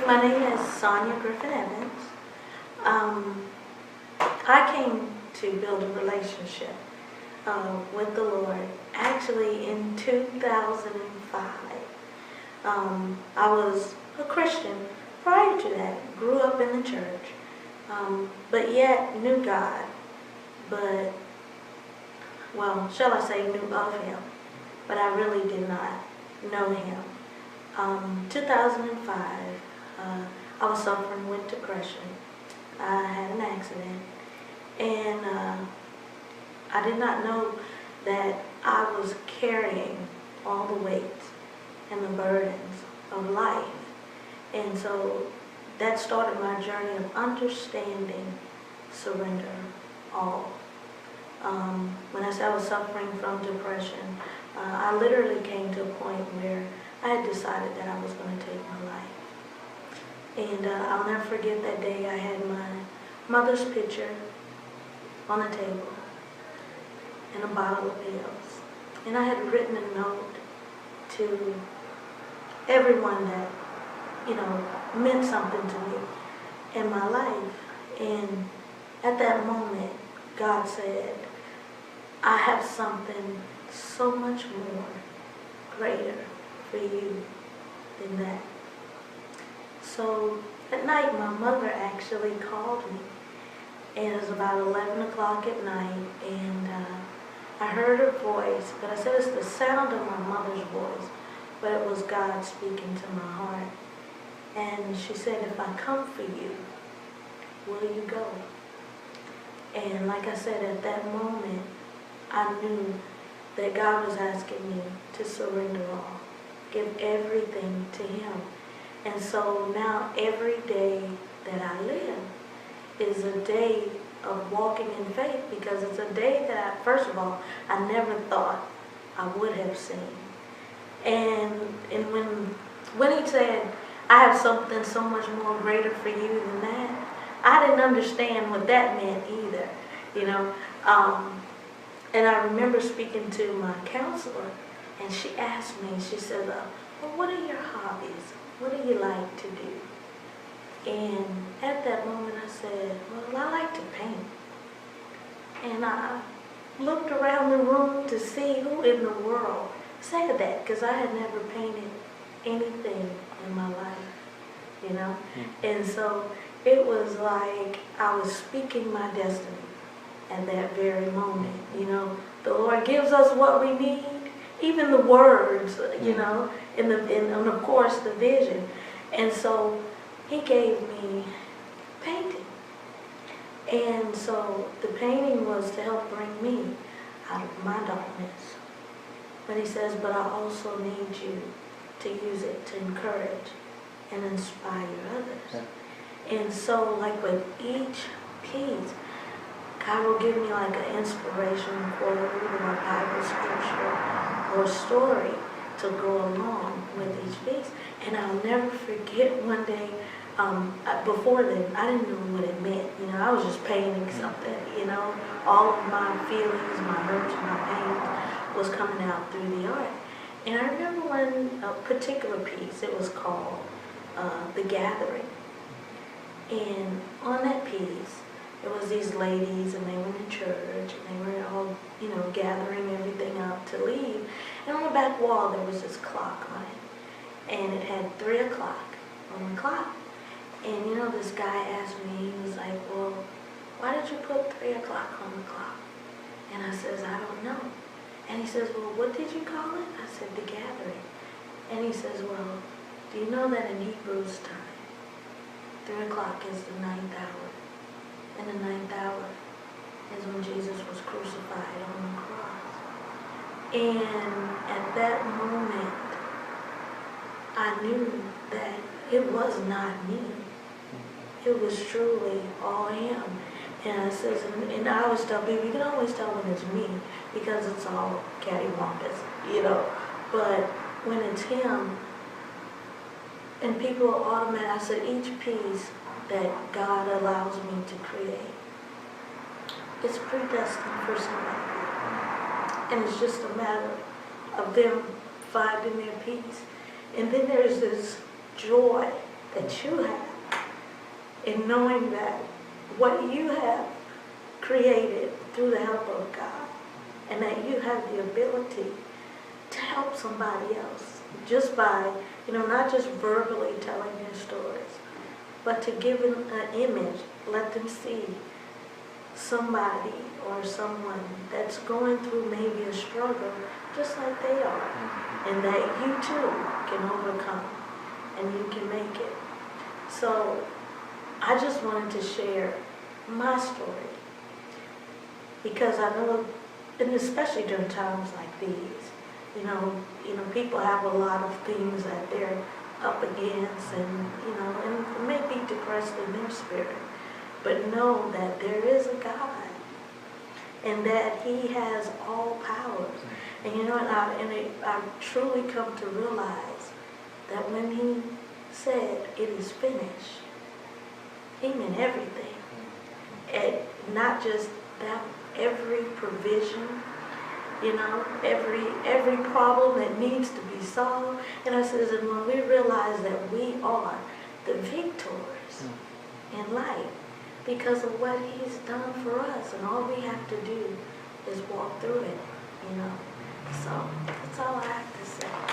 My name is Sonja Griffin Evans. I came to build a relationship with the Lord actually in 2005. I was a Christian prior to that, grew up in the church, but yet knew God, but, well, shall I say knew of Him, but I really did not know Him. 2005, I was suffering with depression. I had an accident, and I did not know that I was carrying all the weights and the burdens of life. And so that started my journey of understanding surrender all. When I said I was suffering from depression, I literally came to a point where I had decided that I was going to take my life. And I'll never forget that day. I had my mother's picture on the table and a bottle of pills. And I had written a note to everyone that, meant something to me in my life. And at that moment, God said, I have something so much more greater for you than that. So at night, my mother actually called me, and it was about 11 o'clock at night, and I heard her voice, but I said it's the sound of my mother's voice, but it was God speaking to my heart. And she said, if I come for you, will you go? And like I said, at that moment, I knew that God was asking me to surrender all, give everything to Him. And so now every day that I live is a day of walking in faith, because it's a day that, first of all, I never thought I would have seen. And when He said, I have something so much more greater for you than that, I didn't understand what that meant either, And I remember speaking to my counselor, and she asked me, she said, well, what are your hobbies? What do you like to do? And at that moment I said, well, I like to paint. And I looked around the room to see who in the world said that, because I had never painted anything in my life, And so it was like I was speaking my destiny at that very moment. The Lord gives us what we need, even the words, and of course the vision. And so He gave me painting. And so the painting was to help bring me out of my darkness. But He says, but I also need you to use it to encourage and inspire others. Yeah. And so like with each piece, God will give me like an inspirational quote or a Bible scripture or story to go along with each piece. And I'll never forget one day, before then, I didn't know what it meant. I was just painting something, all of my feelings, my hurts, my pain was coming out through the art. And I remember when a particular piece, it was called The Gathering. And on that piece, it was these ladies, and they were in church, and they were all, gathering everything up to leave. And on the back wall, there was this clock on it. And it had 3 o'clock on the clock. And, this guy asked me, he was like, well, why did you put 3 o'clock on the clock? And I says, I don't know. And he says, well, what did you call it? I said, The Gathering. And he says, well, do you know that in Hebrews time, 3 o'clock is the 9th hour? And the 9th hour is when Jesus was crucified on the cross. And at that moment, I knew that it was not me. It was truly all Him. And I says, and I always tell people, you can always tell when it's me, because it's all cattywampus, But when it's Him, and people automatically, I said, each piece that God allows me to create, it's predestined for somebody. And it's just a matter of them finding their peace. And then there's this joy that you have, and knowing that what you have created through the help of God, and that you have the ability to help somebody else just by, not just verbally telling their stories, but to give them an image, let them see somebody or someone that's going through maybe a struggle just like they are, and that you too can overcome and you can make it. So I just wanted to share my story, because I know, and especially during times like these, people have a lot of things that they're up against, and it may be depressed in their spirit, but know that there is a God, and that He has all powers. And I truly come to realize that when He said it is finished, He meant everything. And not just that, every provision, every problem that needs to be solved. And I says, and when we realize that we are the victors in life because of what He's done for us, and all we have to do is walk through it, So that's all I have to say.